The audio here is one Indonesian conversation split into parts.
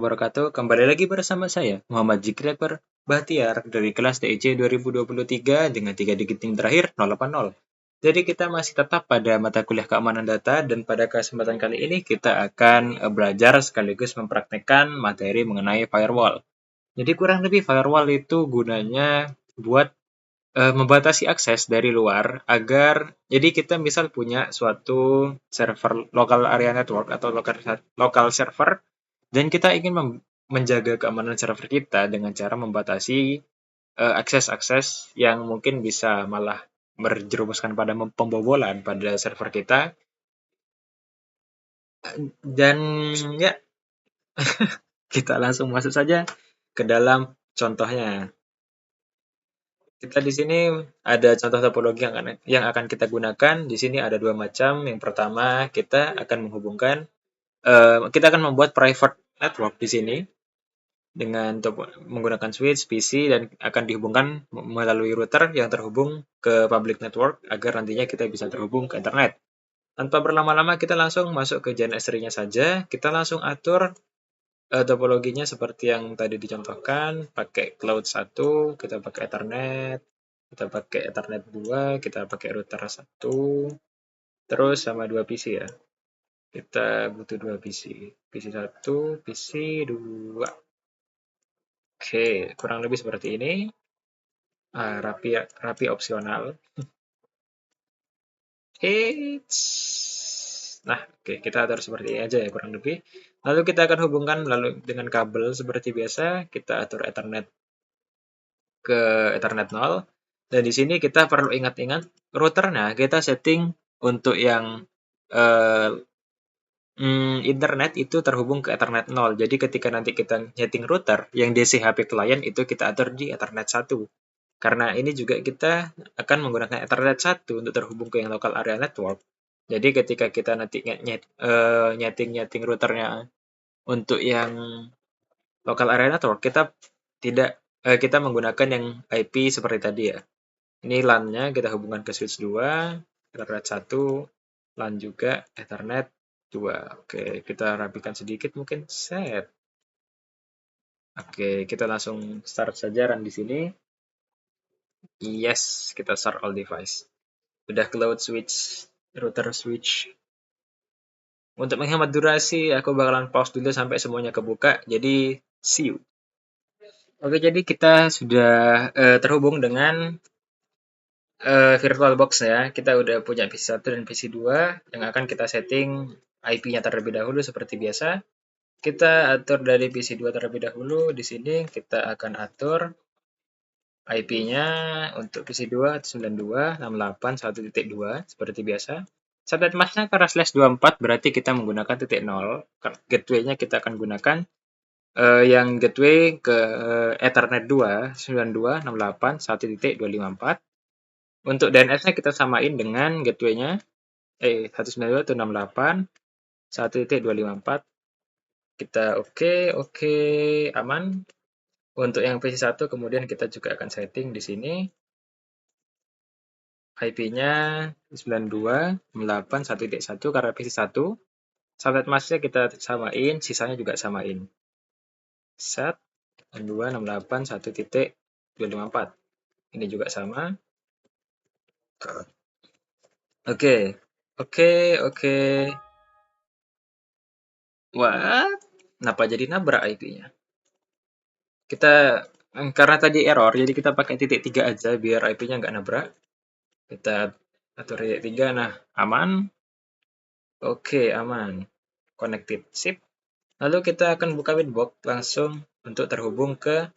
Wabarakatuh. Kembali lagi bersama saya, Muhammad Zikri Akbar Bahtiar dari kelas TIC 2023 dengan 3 digit yang terakhir 080. Jadi kita masih tetap pada mata kuliah keamanan data dan pada kesempatan kali ini kita akan belajar sekaligus mempraktekkan materi mengenai firewall. Jadi kurang lebih firewall itu gunanya buat membatasi akses dari luar agar jadi kita misal punya suatu server local area network atau local server dan kita ingin menjaga keamanan server kita dengan cara membatasi akses-akses yang mungkin bisa malah berjerumuskan pada pembobolan pada server kita. Dan ya, kita langsung masuk saja ke dalam contohnya. Kita di sini ada contoh topologi yang akan kita gunakan. Di sini ada dua macam. Yang pertama, kita akan membuat private network di sini dengan menggunakan switch, PC, dan akan dihubungkan melalui router yang terhubung ke public network agar nantinya kita bisa terhubung ke internet. Tanpa berlama-lama, kita langsung masuk ke JNS-nya saja. Kita langsung atur topologinya seperti yang tadi dicontohkan, pakai cloud 1, kita pakai Ethernet, kita pakai Ethernet 2, kita pakai router 1, terus sama 2 PC ya. Kita butuh 2 PC. PC 1, PC 2. Oke, kurang lebih seperti ini. Rapi opsional. Nah, oke, kita atur seperti ini aja ya kurang lebih. Lalu kita akan hubungkan dengan kabel seperti biasa. Kita atur Ethernet ke Ethernet 0. Dan di sini kita perlu ingat-ingat routernya kita setting untuk yang eh, internet itu terhubung ke Ethernet 0. Jadi ketika nanti kita setting router yang DCHP client itu kita atur di Ethernet 1. Karena ini juga kita akan menggunakan Ethernet 1 untuk terhubung ke yang local area network. Jadi ketika kita nanti nyeting routernya untuk yang local area network, kita menggunakan yang IP seperti tadi ya. Ini LAN-nya kita hubungkan ke switch 2, Ethernet 1, LAN juga, Ethernet 2. Oke, kita rapikan sedikit mungkin. Set. Oke, kita langsung start saja run di sini. Yes, kita start all device. Udah cloud switch, router switch. Untuk menghemat durasi, aku bakalan pause dulu sampai semuanya kebuka. Jadi, see you. Oke, jadi kita sudah terhubung dengan VirtualBox ya. Kita udah punya PC1 dan PC2 yang akan kita setting IP-nya terlebih dahulu seperti biasa. Kita atur dari PC2 terlebih dahulu. Di sini kita akan atur IP-nya untuk PC2 92.68.1.2 seperti biasa. Subnet masknya karena /24 berarti kita menggunakan titik 0. Gateway-nya kita akan gunakan yang gateway ke Ethernet 2 92.68.1.254. Untuk DNS-nya kita samain dengan gateway-nya 192.168.1.254. Kita oke, aman. Untuk yang PC1 kemudian kita juga akan setting di sini IP-nya 92.68.1.1 karena PC1. Subnet masknya kita samain, sisanya juga samain. Set 92.68.1.254. Ini juga sama. Oke. Wah, kenapa jadi nabrak IP-nya? Karena tadi error, jadi kita pakai titik 3 aja biar IP-nya nggak nabrak. Kita atur titik 3, nah aman. Oke, aman. Connected, sip. Lalu kita akan buka Winbox langsung untuk terhubung ke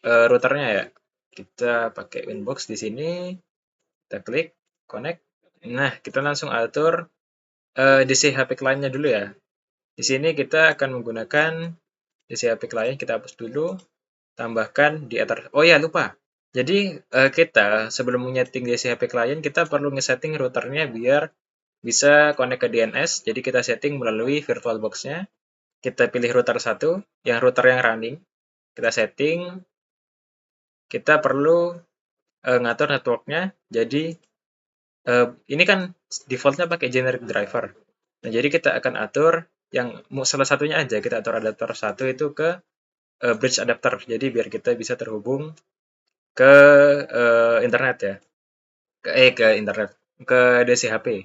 routernya ya. Kita pakai Winbox di sini. Kita klik, connect. Nah, kita langsung atur DCHP client-nya dulu ya. Di sini kita akan menggunakan DCHP client, kita hapus dulu. Tambahkan di atas. Oh ya, lupa. Jadi kita sebelum menyeting DCHP client, kita perlu ngesetting routernya biar bisa connect ke DNS. Jadi kita setting melalui VirtualBox-nya. Kita pilih router 1, yang router yang running. Kita setting. Kita perlu ngatur network-nya. Jadi ini kan default-nya pakai generic driver. Nah, jadi kita akan atur Yang salah satunya aja kita atur adapter satu itu ke bridge adapter. Jadi biar kita bisa terhubung ke internet ya. Ke internet, ke DCHP.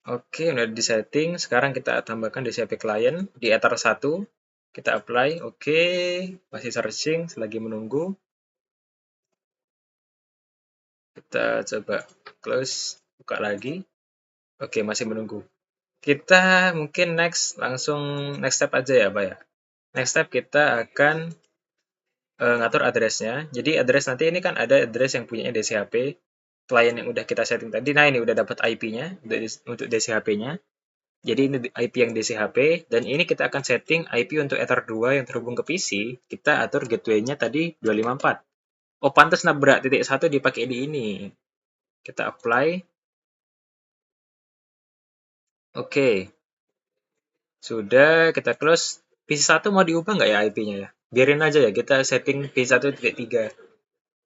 Oke, udah di setting. Sekarang kita tambahkan DCHP client di Ether 1. Kita apply. Oke, masih searching selagi menunggu. Kita coba close, buka lagi. Oke, masih menunggu. Kita mungkin next step aja ya, Pak ya. Next step kita akan ngatur address-nya. Jadi address nanti ini kan ada address yang punya DCHP, klien yang udah kita setting tadi. Nah, ini udah dapat IP-nya untuk DCHP-nya. Jadi ini IP yang DCHP, dan ini kita akan setting IP untuk Ether 2 yang terhubung ke PC. Kita atur gateway-nya tadi 254. Oh, pantas nabrak titik 1 dipakai di ini. Kita apply. Oke, sudah kita close. PC 1 mau diubah nggak ya IP-nya ya? Biarin aja ya, kita setting PC 1.3.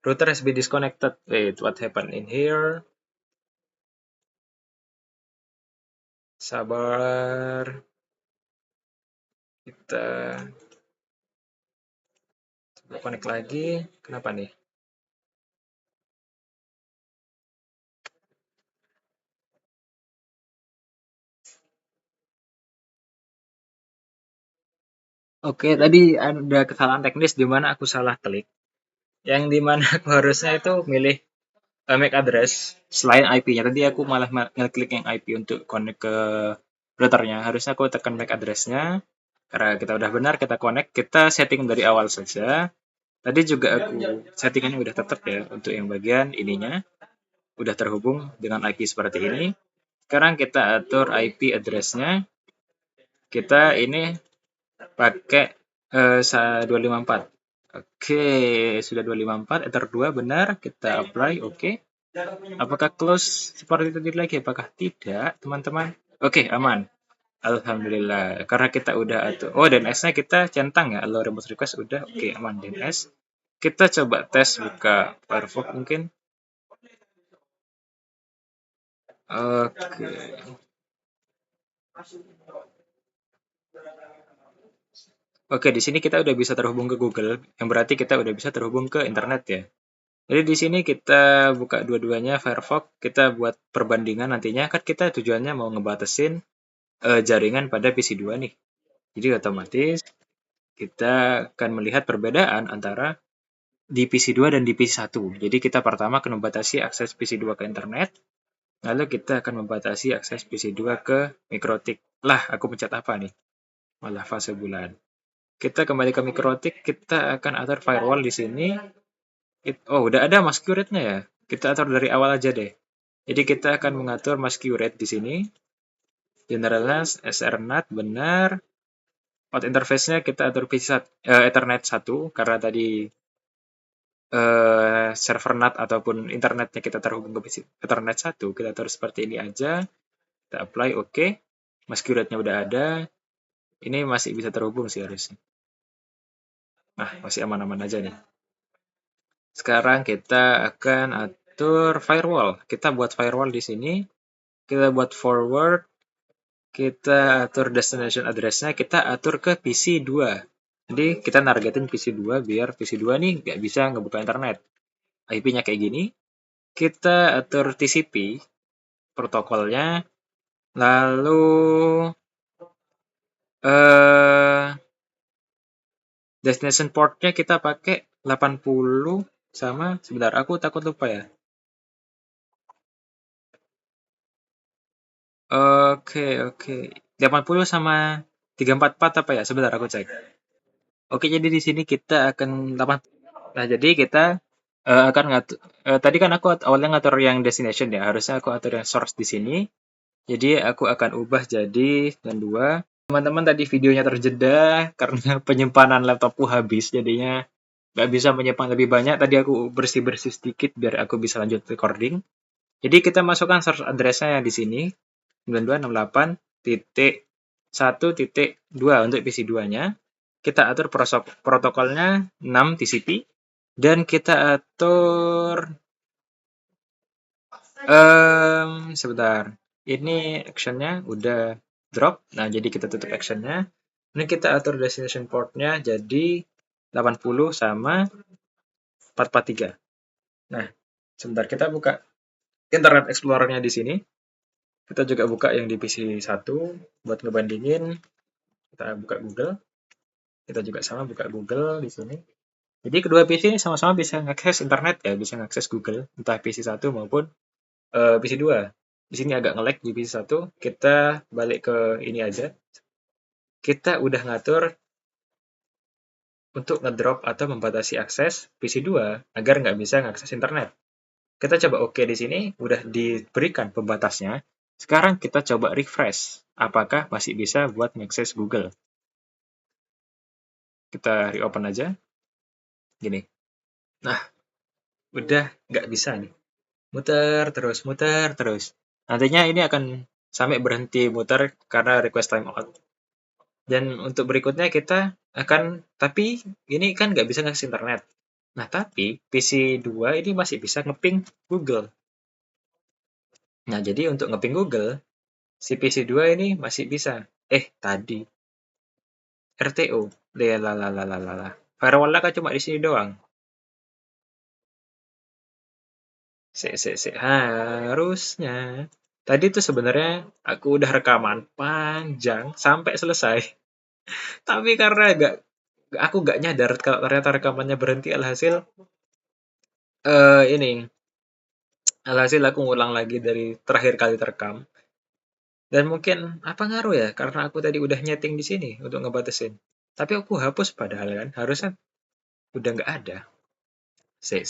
Router has been disconnected. Wait, what happened in here? Sabar. Kita coba connect lagi. Kenapa nih? Oke, tadi ada kesalahan teknis di mana aku salah klik. Yang di mana aku harusnya itu milih MAC address selain IP-nya. Tadi aku malah ngeklik yang IP untuk connect ke routernya. Harusnya aku tekan MAC address-nya. Karena kita udah benar, kita connect. Kita setting dari awal saja. Tadi juga aku settingannya udah tetap ya untuk yang bagian ininya. Udah terhubung dengan IP seperti ini. Sekarang kita atur IP address-nya. Kita ini pakai 254. Oke, sudah 254, Ether 2 benar, kita apply, oke. Apakah close seperti tadi lagi? Apakah tidak, teman-teman? Oke, aman. Alhamdulillah. Karena kita udah atur. Oh, DNS-nya kita centang ya. Allow remote request udah. Oke, aman DNS. Kita coba tes buka Firefox mungkin. Oke. Oke, di sini kita udah bisa terhubung ke Google, yang berarti kita udah bisa terhubung ke internet ya. Jadi di sini kita buka dua-duanya Firefox, kita buat perbandingan nantinya, kan kita tujuannya mau ngebatasin jaringan pada PC2 nih. Jadi otomatis kita akan melihat perbedaan antara di PC2 dan di PC1. Jadi kita pertama akan membatasi akses PC2 ke internet, lalu kita akan membatasi akses PC2 ke MikroTik. Lah, aku pencet apa nih? Malah fase bulan. Kita kembali ke MikroTik, kita akan atur firewall di sini. Oh, udah ada masquerade-nya ya. Kita atur dari awal aja deh. Jadi kita akan mengatur masquerade di sini. Generalnya SRNAT benar. Port interface-nya kita atur Ethernet 1 karena tadi server NAT ataupun internetnya kita terhubung ke Ethernet 1. Kita atur seperti ini aja. Kita apply oke. Masquerade-nya udah ada. Ini masih bisa terhubung sih harusnya. Nah, masih aman-aman aja nih. Sekarang kita akan atur firewall. Kita buat firewall di sini. Kita buat forward. Kita atur destination address-nya. Kita atur ke PC2. Jadi kita nargetin PC2 biar PC2 nih nggak bisa ngebuka internet. IP-nya kayak gini. Kita atur TCP protokolnya. Lalu destination port-nya kita pakai 80 sama, sebentar, aku takut lupa ya. Oke. 80 sama 344 apa ya? Sebentar aku cek. Oke, jadi di sini kita akan 8. Nah, jadi kita akan ngatur tadi kan aku awalnya ngatur yang destination ya. Harusnya aku atur yang source di sini. Jadi aku akan ubah jadi 2. Teman-teman tadi videonya terjeda karena penyimpanan laptopku habis, jadinya nggak bisa menyimpan lebih banyak. Tadi aku bersih-bersih sedikit biar aku bisa lanjut recording. Jadi kita masukkan source address-nya di sini 9268.1.2 untuk PC2-nya. Kita atur protokolnya 6 TCP dan kita atur sebentar. Ini action-nya udah drop. Nah, jadi kita tutup actionnya. Ini kita atur destination portnya jadi 80 sama 443. Nah, sebentar kita buka Internet Explorer-nya di sini. Kita juga buka yang di PC1 buat ngebandingin. Kita buka Google. Kita juga sama buka Google di sini. Jadi kedua PC ini sama-sama bisa mengakses internet ya, bisa mengakses Google, entah PC1 maupun PC2. Di sini agak nge-lag di PC1. Kita balik ke ini aja. Kita udah ngatur untuk ngedrop atau membatasi akses PC2 agar nggak bisa mengakses internet. Kita coba OK di sini, udah diberikan pembatasnya. Sekarang kita coba refresh. Apakah masih bisa buat mengakses Google? Kita reopen aja. Gini. Nah, udah nggak bisa nih. Muter terus, muter terus. Nantinya ini akan sampai berhenti muter karena request timeout. Dan untuk berikutnya kita akan, tapi ini kan nggak bisa ngakses internet. Nah, tapi PC2 ini masih bisa ngeping Google. Nah, jadi untuk ngeping Google, si PC2 ini masih bisa. Tadi. RTO. Lalalala. Firewall-nya kan cuma di sini doang. Harusnya. Tadi tuh sebenarnya aku udah rekaman panjang sampai selesai. Tapi karena aku nggak nyadar kalau ternyata rekamannya berhenti, ini alhasil aku ngulang lagi dari terakhir kali terekam. Dan mungkin apa ngaruh ya? Karena aku tadi udah nyeting di sini untuk ngebatasin. Tapi aku hapus padahal kan harusnya udah nggak ada. Se.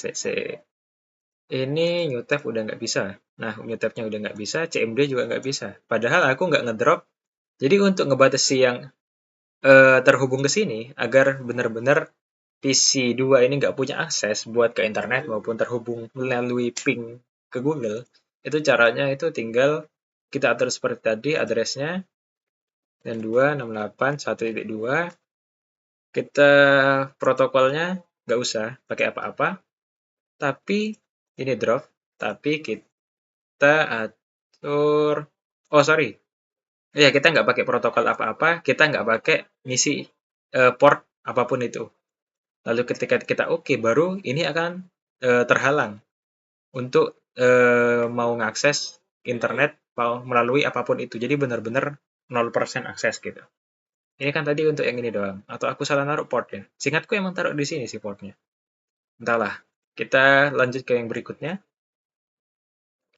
Ini new tab udah nggak bisa. Nah, new tabnya udah nggak bisa, CMD juga nggak bisa. Padahal aku nggak ngedrop. Jadi untuk ngebatasi yang terhubung ke sini agar benar-benar PC2 ini nggak punya akses buat ke internet maupun terhubung melalui ping ke Google, itu caranya itu tinggal kita atur seperti tadi address-nya dan 268.1.2. Kita protokolnya nggak usah pakai apa-apa, tapi ini drop, tapi kita atur, oh sorry, ya kita nggak pakai protokol apa-apa, kita nggak pakai ngisi port apapun itu. Lalu ketika kita oke, baru ini akan terhalang untuk mau ngakses internet melalui apapun itu. Jadi benar-benar 0% akses gitu. Ini kan tadi untuk yang ini doang. Atau aku salah naruh portnya. Seingatku emang taruh di sini sih portnya. Entahlah. Kita lanjut ke yang berikutnya.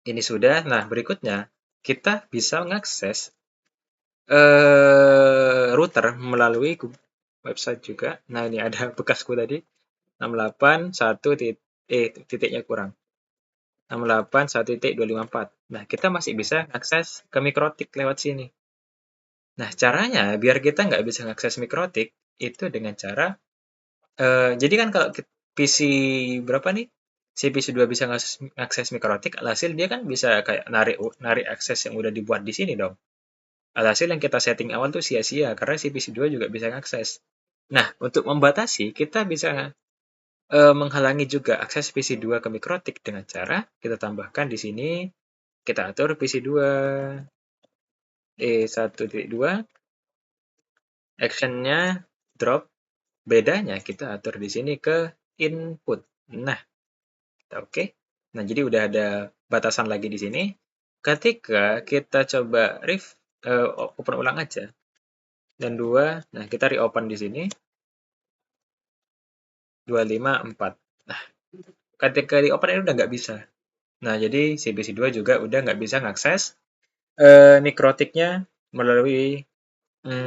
Ini sudah. Nah, berikutnya kita bisa mengakses router melalui website juga. Nah, ini ada bekasku tadi. 68.1 titiknya kurang. 68.1.254. Nah, kita masih bisa akses ke Mikrotik lewat sini. Nah, caranya biar kita nggak bisa akses Mikrotik itu dengan cara jadi kan kalau PC berapa nih? Si PC2 bisa akses Mikrotik, alhasil dia kan bisa kayak narik akses yang udah dibuat di sini dong. Alhasil yang kita setting awal tuh sia-sia karena si PC2 juga bisa akses. Nah, untuk membatasi kita bisa menghalangi juga akses PC2 ke Mikrotik dengan cara kita tambahkan di sini, kita atur PC2 E1.2, actionnya drop, bedanya kita atur di sini ke input. Nah, kita oke. Nah, jadi udah ada batasan lagi di sini. Ketika kita coba open ulang aja, dan 2, nah kita reopen di sini, 254. Nah, ketika reopen ini udah nggak bisa. Nah, jadi si PC2 juga udah nggak bisa ngakses Mikrotiknya melalui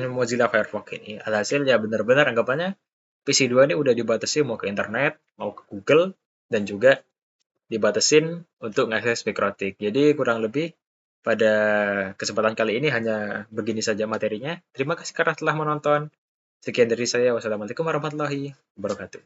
Mozilla Firefox ini. Alhasil ya benar-benar anggapannya PC2 ini udah dibatasi mau ke internet, mau ke Google, dan juga dibatasin untuk mengakses Mikrotik. Jadi kurang lebih pada kesempatan kali ini hanya begini saja materinya. Terima kasih karena telah menonton. Sekian dari saya. Wassalamualaikum warahmatullahi wabarakatuh.